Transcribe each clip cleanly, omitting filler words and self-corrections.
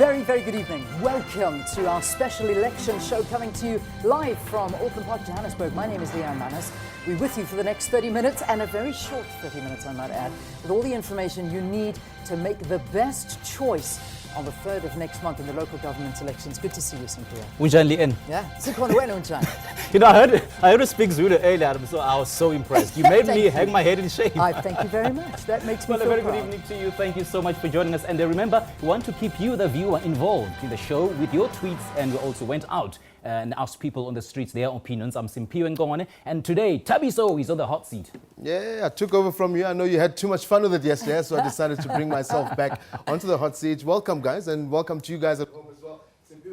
Very, very good evening. Welcome to our special election show coming to you live from Auckland Park, Johannesburg. My name is Leanne Manus. We're with you for the next 30 minutes, and a very short 30 minutes, I might add, with all the information you need to make the best choice on the 3rd of next month in the local government elections. Good to see you, Cynthia. Unjani Leanne? Yeah? Unjani. You know, I heard you speak Zulu earlier, so I was so impressed. You made me hang my head in shame. I thank you very much. That makes me feel a very proud. good evening to you. Thank you so much for joining us. And remember, we want to keep you, the viewer, involved in the show with your tweets. And we also went out and asked people on the streets their opinions. I'm Simpio and Ngone. And today, Tabiso is on the hot seat. Yeah, I took over from you. I know you had too much fun with it yesterday, so I decided to bring myself back onto the hot seat. Welcome, guys, and welcome to you guys at home as well.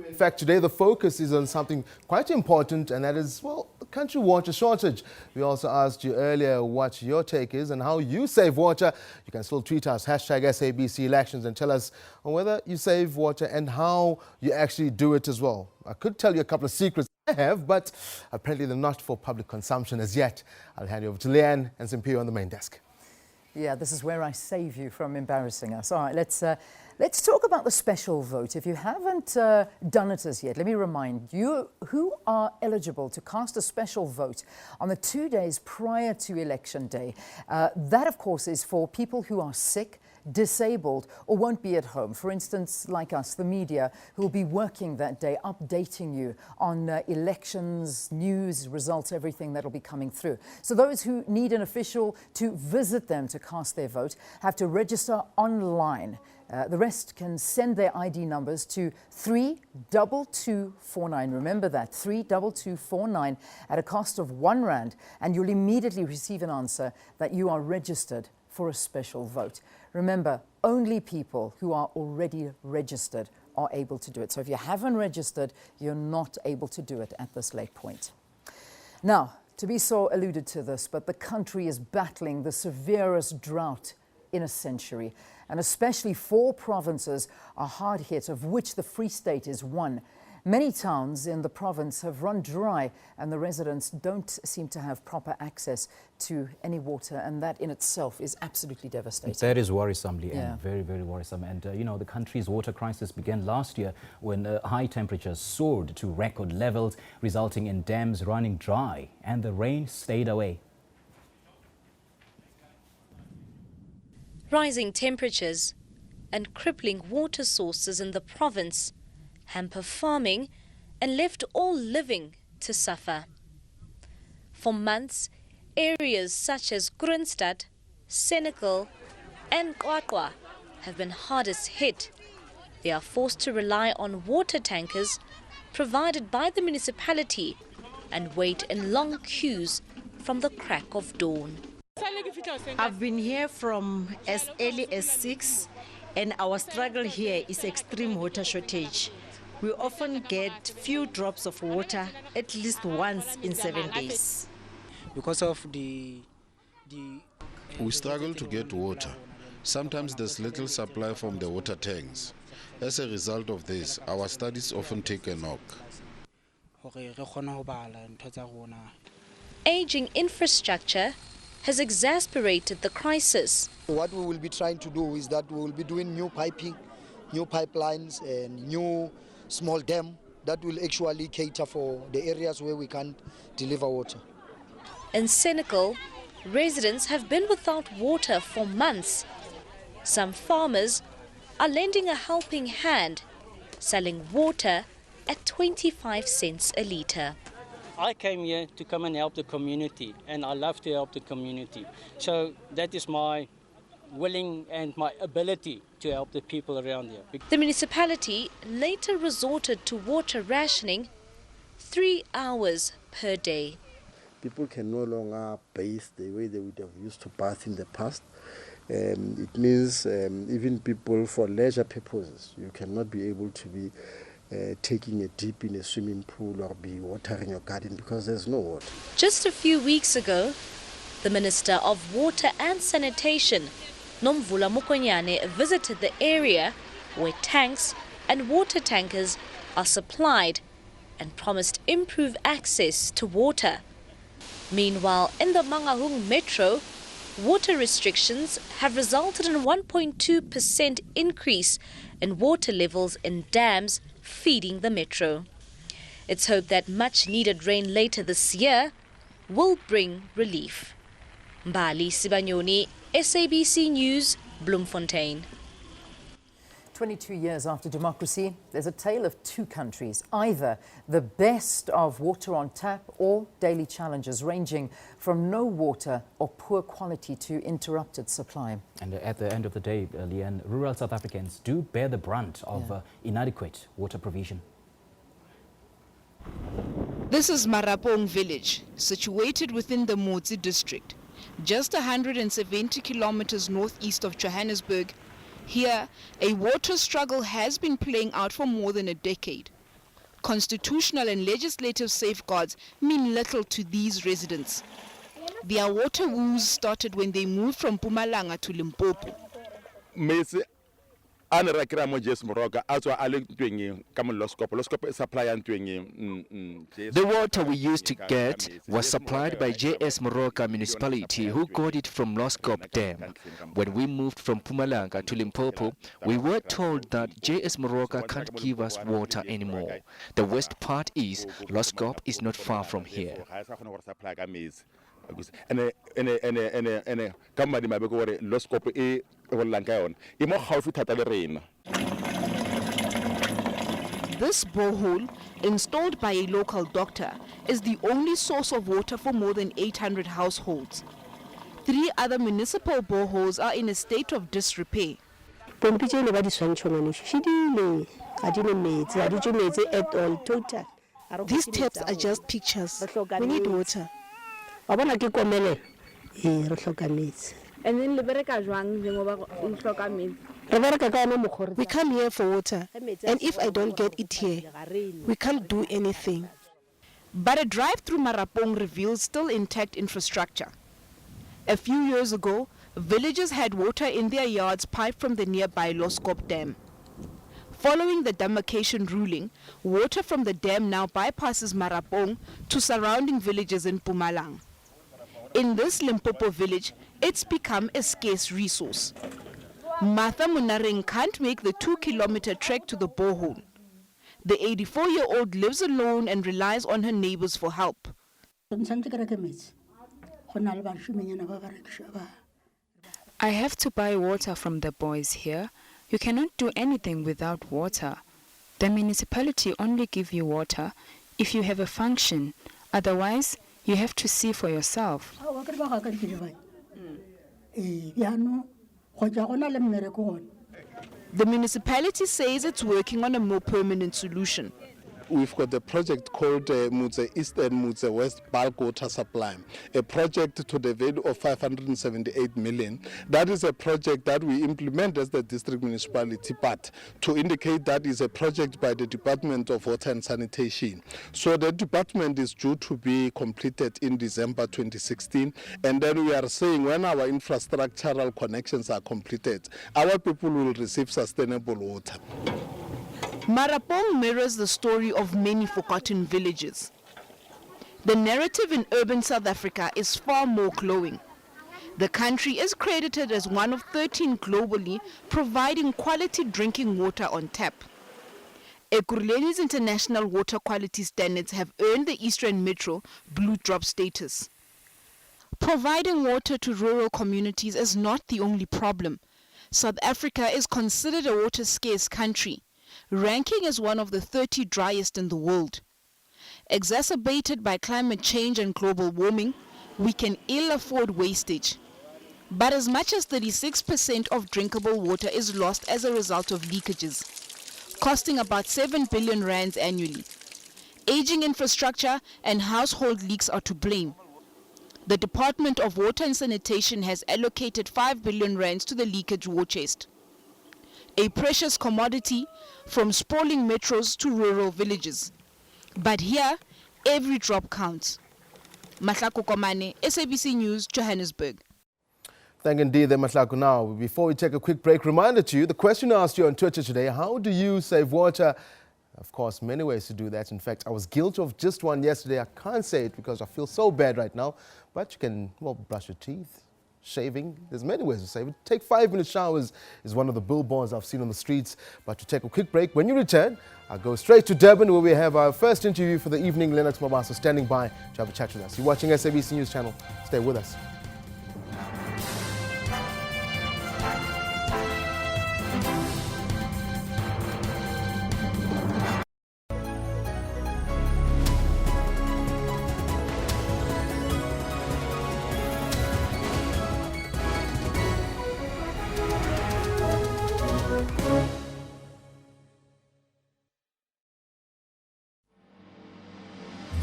In fact, today the focus is on something quite important, and that is, well, the country water shortage. We also asked you earlier what your take is and how you save water. You can still tweet us, hashtag SABC elections, and tell us on whether you save water and how you actually do it as well. I could tell you a couple of secrets I have, but apparently they're not for public consumption as yet. I'll hand you over to Leanne and Simpio on the main desk. Yeah, this is where I save you from embarrassing us. All right, let's talk about the special vote. If you haven't done it as yet, let me remind you who are eligible to cast a special vote on the 2 days prior to election day. That, of course, is for people who are sick, disabled, or won't be at home. For instance, like us, the media, who will be working that day, updating you on elections, news, results, everything that will be coming through. So those who need an official to visit them to cast their vote have to register online. The rest can send their ID numbers to 32249. Remember that, 32249 at a cost of R1, and you'll immediately receive an answer that you are registered for a special vote. Remember, only people who are already registered are able to do it. So if you haven't registered, you're not able to do it at this late point. Now, Tabiso alluded to this, but the country is battling the severest drought in a century. And especially 4 provinces are hard hit, of which the Free State is one. Many towns in the province have run dry, and the residents don't seem to have proper access to any water, and that in itself is absolutely devastating. That is worrisome, Leanne. Yeah. Very, very worrisome. And, you know, the country's water crisis began last year when high temperatures soared to record levels, resulting in dams running dry, and the rain stayed away. Rising temperatures and crippling water sources in the province hamper farming and left all living to suffer. For months, areas such as Kroonstad, Senekal and Qwaqwa have been hardest hit. They are forced to rely on water tankers provided by the municipality and wait in long queues from the crack of dawn. I've been here from as early as 6, and our struggle here is extreme water shortage. We often get few drops of water at least once in 7 days. Because of we struggle to get water. Sometimes there's little supply from the water tanks. As a result of this, our studies often take a knock. Aging infrastructure has exacerbated the crisis. What we will be trying to do is that we will be doing new piping, new pipelines and new small dam that will actually cater for the areas where we can't deliver water. In Senekal, residents have been without water for months. Some farmers are lending a helping hand, selling water at 25 cents a litre. I came here to come and help the community, and I love to help the community. So that is my willing and my ability to help the people around here. The municipality later resorted to water rationing 3 hours per day. People can no longer bathe the way they would have used to bath in the past. It means even people for leisure purposes, you cannot be able to be taking a dip in a swimming pool or be watering your garden because there's no water. Just a few weeks ago, the Minister of Water and Sanitation, Nomvula Mokonyane, visited the area where tanks and water tankers are supplied and promised improved access to water. Meanwhile, in the Mangaung Metro, water restrictions have resulted in a 1.2% increase in water levels in dams feeding the metro. It's hoped that much needed rain later this year will bring relief. Mbali Sibanyoni, SABC News, Bloemfontein. 22 years after democracy, there's a tale of two countries, either the best of water on tap or daily challenges ranging from no water or poor quality to interrupted supply. And at the end of the day, Leanne, rural South Africans do bear the brunt of inadequate water provision. This is Marapong village, situated within the Motsi district, just 170 kilometers northeast of Johannesburg. Here, a water struggle has been playing out for more than a decade. Constitutional and legislative safeguards mean little to these residents. Their water woes started when they moved from Mpumalanga to Limpopo. The water we used to get was supplied by JS Moroka municipality, who got it from Loskop Dam. When we moved from Mpumalanga to Limpopo, we were told that JS Moroka can't give us water anymore. The worst part is Loskop is not far from here. This borehole, installed by a local doctor, is the only source of water for more than 800 households. 3 other municipal boreholes are in a state of disrepair. These taps are just pictures. We need water. And then we come here for water, and if I don't get it here, we can't do anything. But a drive through Marapong reveals still intact infrastructure. A few years ago, villagers had water in their yards piped from the nearby Loskop Dam. Following the demarcation ruling, water from the dam now bypasses Marapong to surrounding villages in Mpumalanga. In this Limpopo village, it's become a scarce resource. Martha Munareng can't make the 2-kilometer trek to the borehole. The 84-year-old lives alone and relies on her neighbors for help. I have to buy water from the boys here. You cannot do anything without water. The municipality only give you water if you have a function. Otherwise, you have to see for yourself. The municipality says it's working on a more permanent solution. We've got a project called Mutse East and Mutse West Bulk Water Supply, a project to the value of 578 million. That is a project that we implement as the district municipality, but to indicate that is a project by the Department of Water and Sanitation. So the department is due to be completed in December 2016, and then we are saying when our infrastructural connections are completed, our people will receive sustainable water. Marapong mirrors the story of many forgotten villages. The narrative in urban South Africa is far more glowing. The country is credited as one of 13 globally providing quality drinking water on tap. Ekurhuleni's international water quality standards have earned the Eastern Metro Blue Drop status. Providing water to rural communities is not the only problem. South Africa is considered a water-scarce country, ranking as one of the 30 driest in the world. Exacerbated by climate change and global warming, we can ill afford wastage. But as much as 36% of drinkable water is lost as a result of leakages, costing about 7 billion rands annually. Aging infrastructure and household leaks are to blame. The Department of Water and Sanitation has allocated 5 billion rands to the leakage war chest, a precious commodity from sprawling metros to rural villages. But here, every drop counts. Mahlako Komane, SABC News, Johannesburg. Thank indeed, Mahlako. Now, before we take a quick break, reminder to you, the question I asked you on Twitter today, how do you save water? Of course, many ways to do that. In fact, I was guilty of just one yesterday. I can't say it because I feel so bad right now. But you can, well, brush your teeth, shaving. There's many ways to save it. Take 5-minute showers is one of the billboards I've seen on the streets. But to take a quick break, when you return, I'll go straight to Durban where we have our first interview for the evening. Lennox Mabaso standing by to have a chat with us. You're watching SABC News Channel. Stay with us.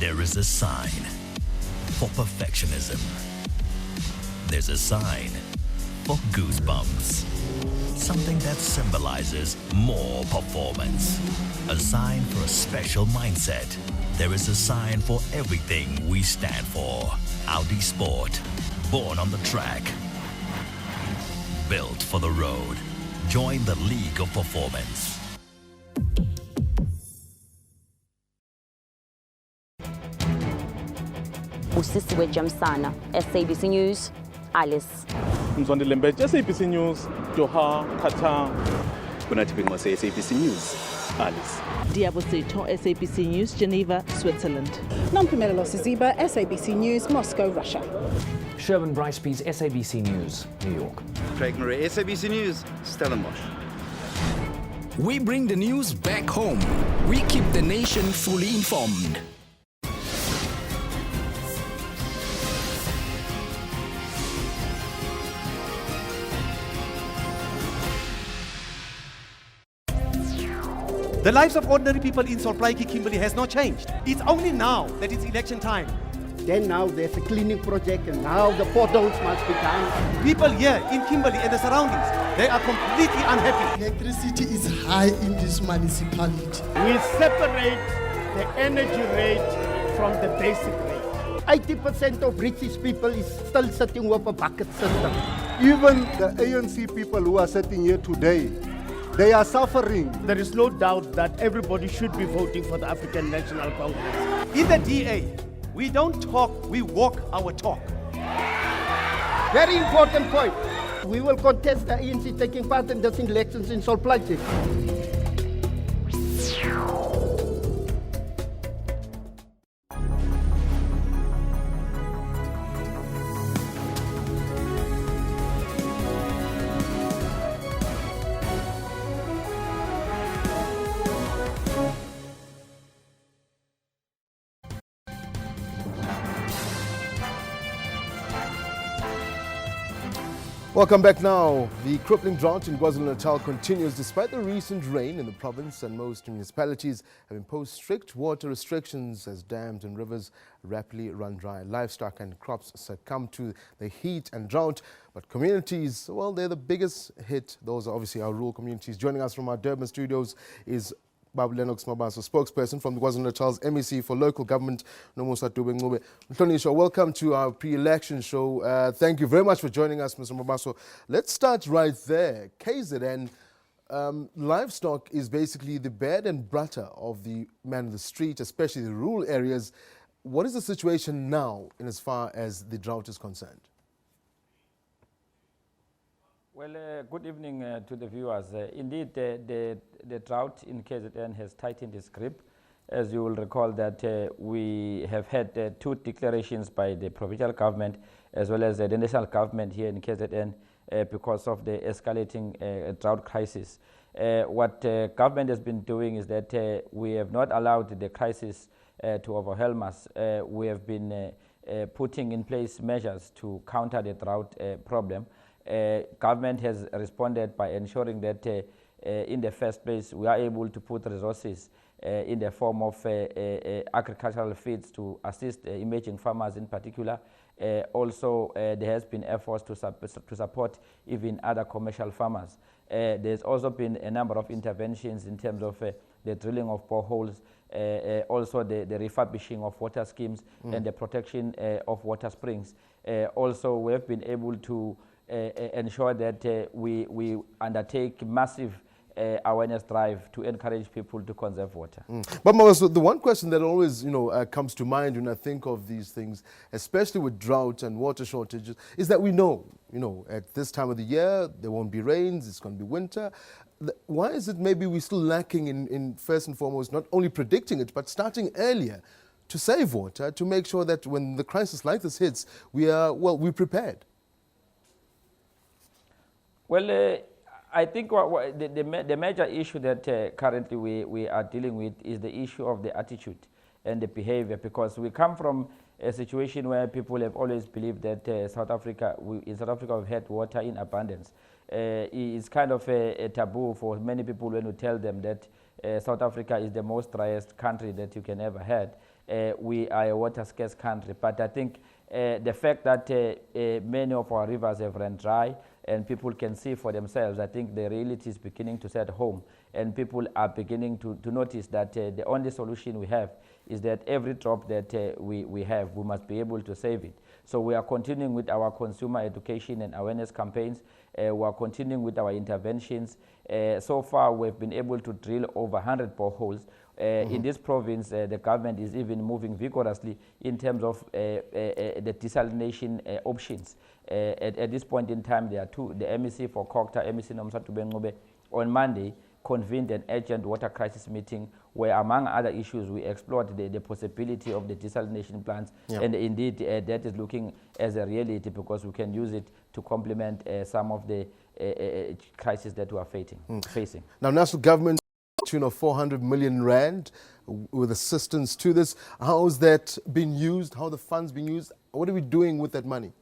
There is a sign for perfectionism. There's a sign for goosebumps. Something that symbolizes more performance. A sign for a special mindset. There is a sign for everything we stand for. Audi Sport, born on the track. Built for the road. Join the League of Performance. Usisiwe Jamsana, SABC News, Alice. Mzwande Lembe, SABC News, Doha, Qatar. Kunatipingwa SABC News, Alice. Diabo Seto, SABC News, Geneva, Switzerland. Nampumelo Siziba, SABC News, Moscow, Russia. Sherwin Bryce-Pease, SABC News, New York. Craig Murray, SABC News, Stellenbosch. We bring the news back home. We keep the nation fully informed. The lives of ordinary people in Solplaiki, Kimberley has not changed. It's only now that it's election time. Then now there's a cleaning project and now the potholes must be done. People here in Kimberley and the surroundings, they are completely unhappy. Electricity is high in this municipality. We separate the energy rate from the basic rate. 80% of British people is still sitting with a bucket system. Even the ANC people who are sitting here today, they are suffering. There is no doubt that everybody should be voting for the African National Congress. In the DA, we don't talk, we walk our talk. Very important point. We will contest the ANC taking part in these elections in Solplaiki. Welcome back now. The crippling drought in KwaZulu-Natal continues despite the recent rain in the province, and most municipalities have imposed strict water restrictions as dams and rivers rapidly run dry. Livestock and crops succumb to the heat and drought, but communities, well, they're the biggest hit. Those are obviously our rural communities. Joining us from our Durban studios is Lennox Mabaso, spokesperson from the KwaZulu-Natal's MEC for Local Government, Nomusa Dube. Mtonisha, welcome to our pre-election show. Thank you very much for joining us, Mr. Mabaso. Let's start right there. KZN, livestock is basically the bread and butter of the man of the street, especially the rural areas. What is the situation now in as far as the drought is concerned? Well, good evening to the viewers. Indeed, the drought in KZN has tightened its grip. As you will recall that we have had 2 declarations by the provincial government as well as the national government here in KZN because of the escalating drought crisis. What government has been doing is that we have not allowed the crisis to overwhelm us. We have been putting in place measures to counter the drought problem. Government has responded by ensuring that in the first place we are able to put resources in the form of agricultural feeds to assist emerging farmers in particular. Also, there has been efforts to support even other commercial farmers. There's also been a number of interventions in terms of the drilling of boreholes, also the refurbishing of water schemes and the protection of water springs. Also, we have been able to ensure that we undertake massive awareness drive to encourage people to conserve water. But Mabaso, the one question that always comes to mind when I think of these things, especially with drought and water shortages, is that we know you know, at this time of the year, there won't be rains, it's going to be winter. Why is it maybe we're still lacking in first and foremost, not only predicting it, but starting earlier to save water, to make sure that when the crisis like this hits, we're prepared? Well, I think the major issue that currently we are dealing with is the issue of the attitude and the behavior, because we come from a situation where people have always believed that in South Africa we've had water in abundance. It's kind of a taboo for many people when we tell them that South Africa is the most driest country that you can ever had. We are a water scarce country, but I think the fact that many of our rivers have run dry and people can see for themselves, I think the reality is beginning to set home, and people are beginning to notice that the only solution we have is that every drop that we have, we must be able to save it. So we are continuing with our consumer education and awareness campaigns. We are continuing with our interventions. So far, we've been able to drill over 100 boreholes. In this province, the government is even moving vigorously in terms of the desalination options. At this point in time, there are two. The MEC for Kokta, MEC Nomsatu Bengobe, on Monday convened an urgent water crisis meeting where, among other issues, we explored the possibility of the desalination plants. And indeed, that is looking as a reality, because we can use it to complement some of the crises that we are facing. Now, national government, tune of 400 million rand with assistance to this. How is that being used? How are the funds being used? What are we doing with that money?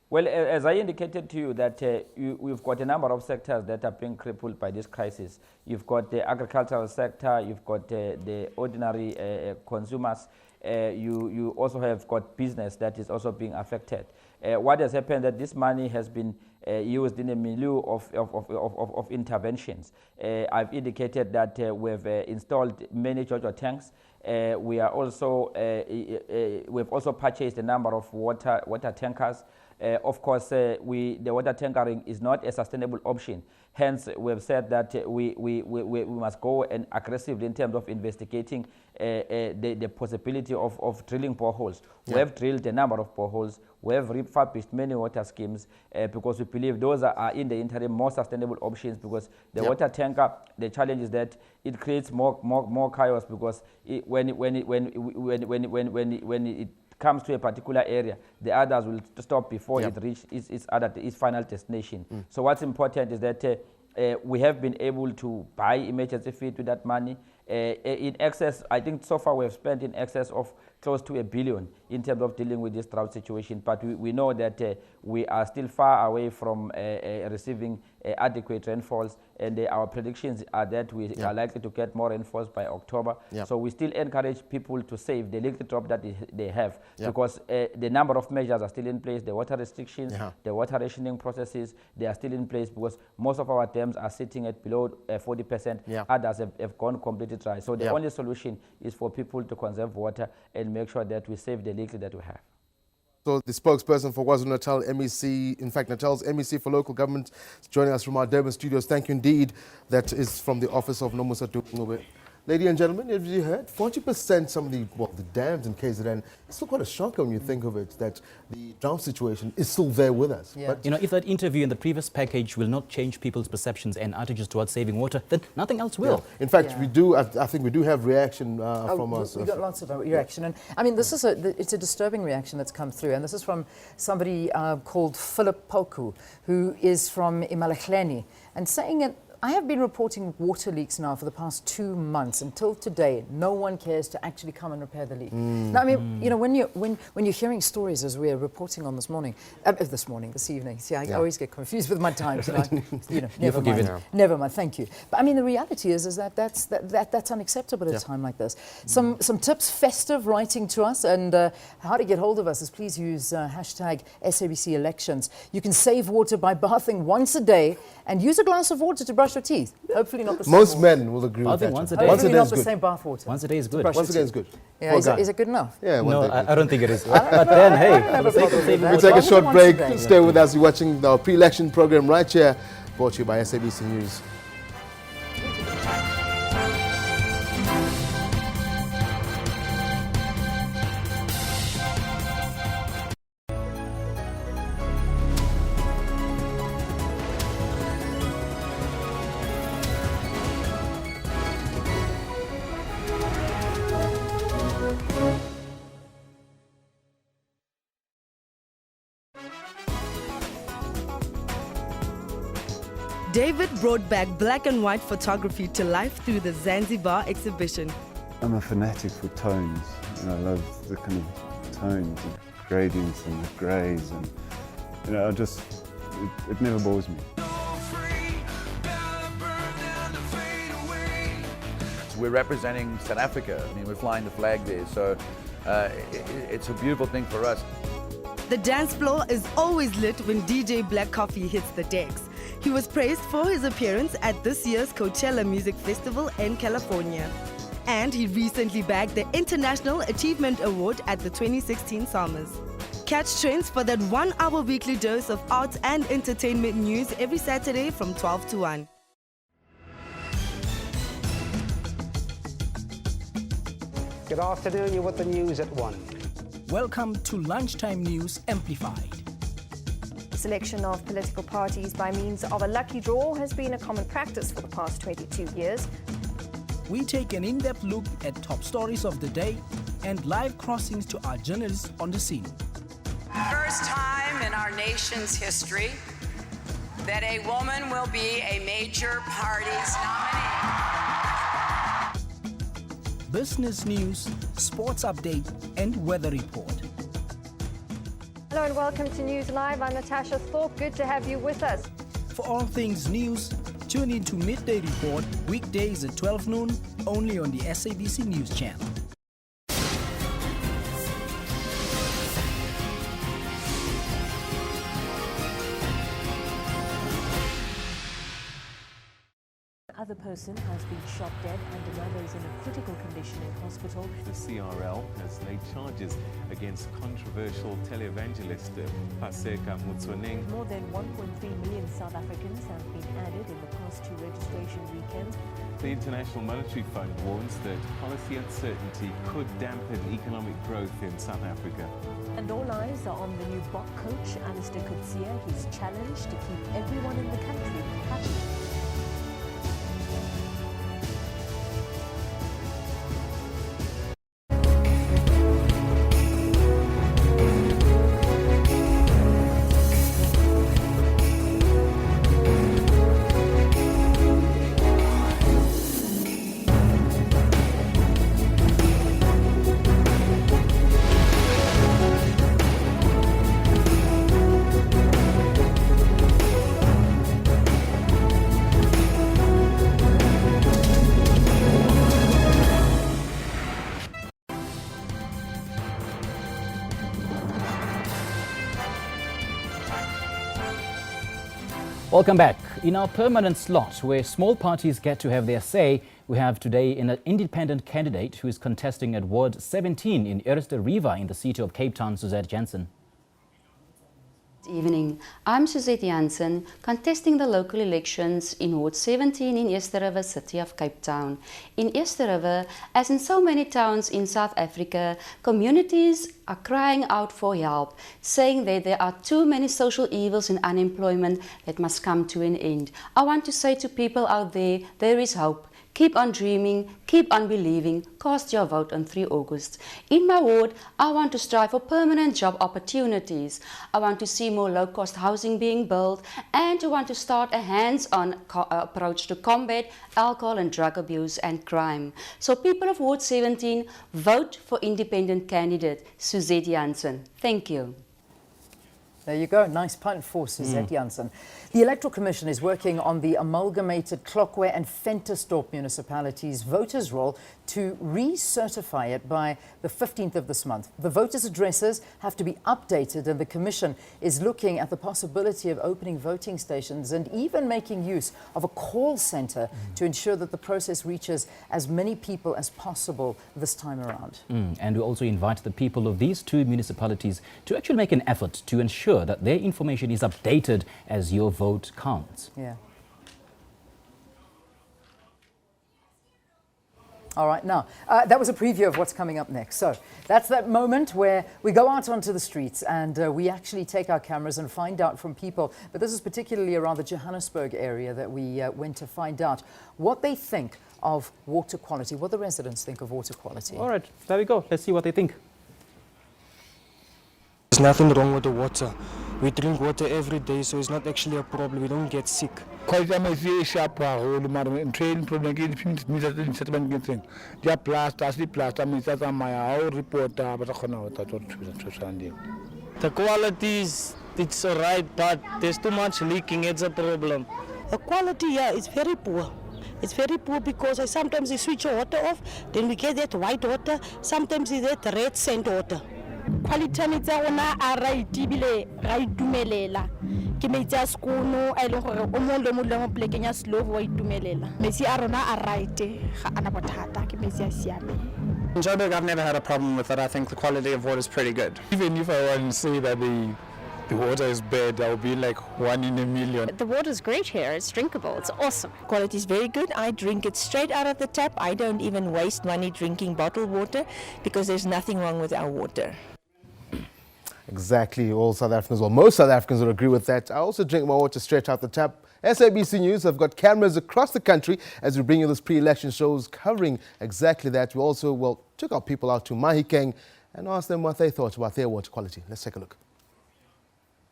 Well, as I indicated to you, that we've got a number of sectors that are being crippled by this crisis. You've got the agricultural sector, you've got the ordinary consumers, you also have got business that is also being affected. What has happened that this money has been used in a milieu of interventions. I've indicated that we've installed many JoJo tanks. We are also we've also purchased a number of water tankers. Of course, the water tankering is not a sustainable option. Hence, we have said that we must go and aggressively in terms of investigating the possibility of drilling boreholes. We have drilled a number of boreholes. We have refurbished many water schemes because we believe those are in the interim more sustainable options, because the water tanker, the challenge is that it creates more chaos, because when it comes to a particular area, the others will stop before it reaches its final destination. So what's important is that we have been able to buy emergency feed with that money. In excess, I think so far we have spent in excess of close to $1 billion in terms of dealing with this drought situation. But we know that we are still far away from receiving adequate rainfalls, and our predictions are that we are likely to get more rainfalls by October. So we still encourage people to save the little drop that they have, because the number of measures are still in place. The water restrictions, the water rationing processes, they are still in place, because most of our dams are sitting at below 40%. Others have gone completely dry. So the only solution is for people to conserve water and make sure that we save the little that we have. So the spokesperson for KwaZulu-Natal MEC, in fact, Natal's MEC for local government, is joining us from our Durban studios. Thank you indeed. That is from the office of Nomsatu Bengobe. Ladies and gentlemen, have you heard? 40% some of the dams in KZN, it's still quite a shocker when you think of it, that the drought situation is still there with us. But you know, if that interview in the previous package will not change people's perceptions and attitudes towards saving water, then nothing else will. In fact, we do. I think we do have reaction from us. We got lots of reaction, and I mean, this is it's a disturbing reaction that's come through, and this is from somebody called Philip Poku, who is from Imalahleni, and saying it. I have been reporting water leaks now for the past 2 months. Until today, no one cares to actually come and repair the leak. Now, I mean, you know, when you're hearing stories, as we're reporting on this evening. See, I always get confused with my times. You know, never mind. Never mind. Thank you. But I mean, the reality is that that's unacceptable at a time like this. Some tips, festive writing to us, and how to get hold of us is please use hashtag SABC elections. You can save water by bathing once a day and use a glass of water to brush your teeth. Hopefully not the same. Most men will agree with that. Once a day. Hopefully not the same bath water. Once a day is good. Once a day is good. Yeah, is it good enough? Yeah. No, I don't think it is. But then, hey, we'll take a short break. Stay with us. You're watching the pre-election program right here, brought to you by SABC News. David brought back black and white photography to life through the Zanzibar exhibition. I'm a fanatic for tones, and I love the kind of tones, the gradients and the greys, and it never bores me. We're representing South Africa. I mean, we're flying the flag there, so it's a beautiful thing for us. The dance floor is always lit when DJ Black Coffee hits the decks. He was praised for his appearance at this year's Coachella Music Festival in California. And he recently bagged the International Achievement Award at the 2016 Summers. Catch trends for that 1-hour weekly dose of arts and entertainment news every Saturday from 12 to 1. Good afternoon, you're with the news at 1. Welcome to Lunchtime News Amplified. Selection of political parties by means of a lucky draw has been a common practice for the past 22 years. We take an in-depth look at top stories of the day and live crossings to our journalists on the scene. First time in our nation's history that a woman will be a major party's nominee. Business news, sports update, and weather report. Hello and welcome to News Live. I'm Natasha Thorpe. Good to have you with us. For all things news, tune in to Midday Report, weekdays at 12 noon, only on the SABC News channel. Another person has been shot dead and another is in a critical condition in hospital. The CRL has laid charges against controversial televangelist Paseka Mutsoning. More than 1.3 million South Africans have been added in the past 2 registration weekends. The International Monetary Fund warns that policy uncertainty could dampen economic growth in South Africa. And all eyes are on the new Bok coach, Alistair Coetzee. He's challenged to keep everyone in the country happy. Welcome back. In our permanent slot, where small parties get to have their say, we have today an independent candidate who is contesting at Ward 17 in Eerste River in the city of Cape Town, Suzette Jansen. Good evening. I'm Suzette Jansen, contesting the local elections in Ward 17 in Eerste River, city of Cape Town. In Eerste River, as in so many towns in South Africa, communities are crying out for help, saying that there are too many social evils and unemployment that must come to an end. I want to say to people out there, there is hope. Keep on dreaming, keep on believing, cast your vote on 3 August. In my ward, I want to strive for permanent job opportunities. I want to see more low-cost housing being built, and I want to start a hands-on approach to combat alcohol and drug abuse and crime. So people of Ward 17, vote for independent candidate Suzette Jansen. Thank you. There you go. Nice punt for Suzette Jansen. The Electoral Commission is working on the amalgamated Tlokwe and Ventersdorp municipalities' voters' roll to recertify it by the 15th of this month. The voters' addresses have to be updated, and the Commission is looking at the possibility of opening voting stations and even making use of a call centre to ensure that the process reaches as many people as possible this time around. And we also invite the people of these 2 municipalities to actually make an effort to ensure that their information is updated as your vote counts. Yeah. All right, now, that was a preview of what's coming up next. So that's that moment where we go out onto the streets and we actually take our cameras and find out from people. But this is particularly around the Johannesburg area that we went to find out what they think of water quality, what the residents think of water quality. All right, there we go. Let's see what they think. There's nothing wrong with the water. We drink water every day, so it's not actually a problem. We don't get sick. Quite a very sharp hole, madam, train problem against me, settlement thing. Ja plaster, sleep plaster, means that my report, but I can't. The quality is, it's alright, but there's too much leaking, it's a problem. The quality here is very poor. It's very poor because sometimes they switch the water off, then we get that white water, sometimes we get red sand water. Quality tsa rona a right bile ra itumelela ke metsi a skono a ile gore o mo le mo plekeng ya slow wa itumelela metsi a rona a right ga ana bothata ke metsi a siame. In Joburg, I've never had a problem with it. I think the quality of water is pretty good. Even if I want to say that the water is bad, I'll be like 1 in a million. The water is great here. It's drinkable. It's awesome. Quality is very good. I drink it straight out of the tap. I don't even waste money drinking bottled water because there's nothing wrong with our water. Exactly. All South Africans, well, most South Africans would agree with that. I also drink my water straight out the tap. SABC News have got cameras across the country as we bring you this pre-election shows covering exactly that. We also, well, took our people out to Mahikeng and asked them what they thought about their water quality. Let's take a look.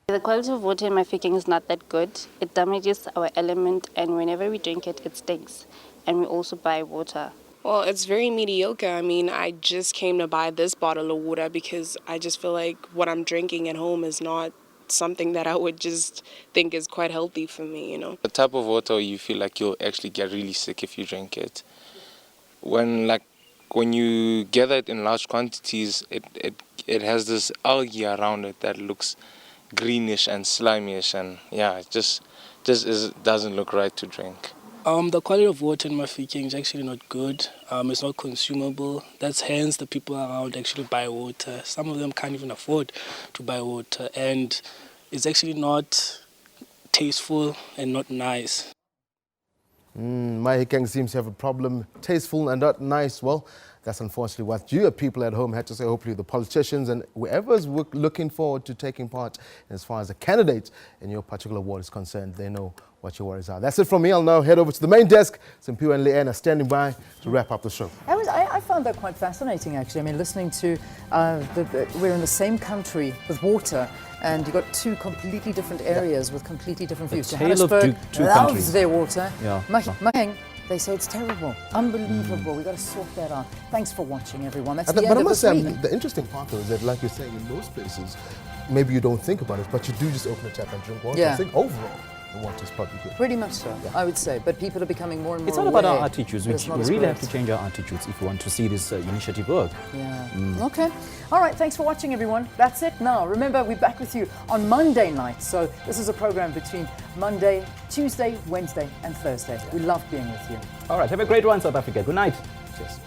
The quality of water in Mahikeng is not that good. It damages our element, and whenever we drink it, it stinks. And we also buy water. Well, it's very mediocre. I mean, I just came to buy this bottle of water because I just feel like what I'm drinking at home is not something that I would just think is quite healthy for me, you know. The type of water you feel like you'll actually get really sick if you drink it. When you gather it in large quantities, it has this algae around it that looks greenish and slimish, and yeah, it just doesn't look right to drink. The quality of water in Mahikeng is actually not good. It's not consumable. That's hence the people around actually buy water. Some of them can't even afford to buy water, and it's actually not tasteful and not nice. Mahikeng seems to have a problem, tasteful and not nice. Well, that's unfortunately what you people at home had to say. Hopefully the politicians and whoever's looking forward to taking part as far as the candidates in your particular ward is concerned, they know what your worries are. That's it from me. I'll now head over to the main desk. Simpiwe and Leanne are standing by to wrap up the show. I found that quite fascinating, actually. I mean, listening to we're in the same country with water, and you've got two completely different areas with completely different views. Johannesburg loves their water. Yeah. Mahikeng, they say it's terrible, unbelievable. We've got to sort that out. Thanks for watching, everyone. That's the But end I of must this say, week. the interesting part though is that, like you're saying, in most places, maybe you don't think about it, but you do just open a tap and drink water. Yeah. I think overall, the water is probably good. Pretty much so, I would say. But people are becoming more and more It's all about aware our attitudes. that it's We not as really great. have to change our attitudes if we want to see this initiative work. Yeah. Okay. All right. Thanks for watching, everyone. That's it now. Remember, we're back with you on Monday night. So this is a program between Monday, Tuesday, Wednesday, and Thursday. We love being with you. All right. Have a great one, South Africa. Good night. Cheers.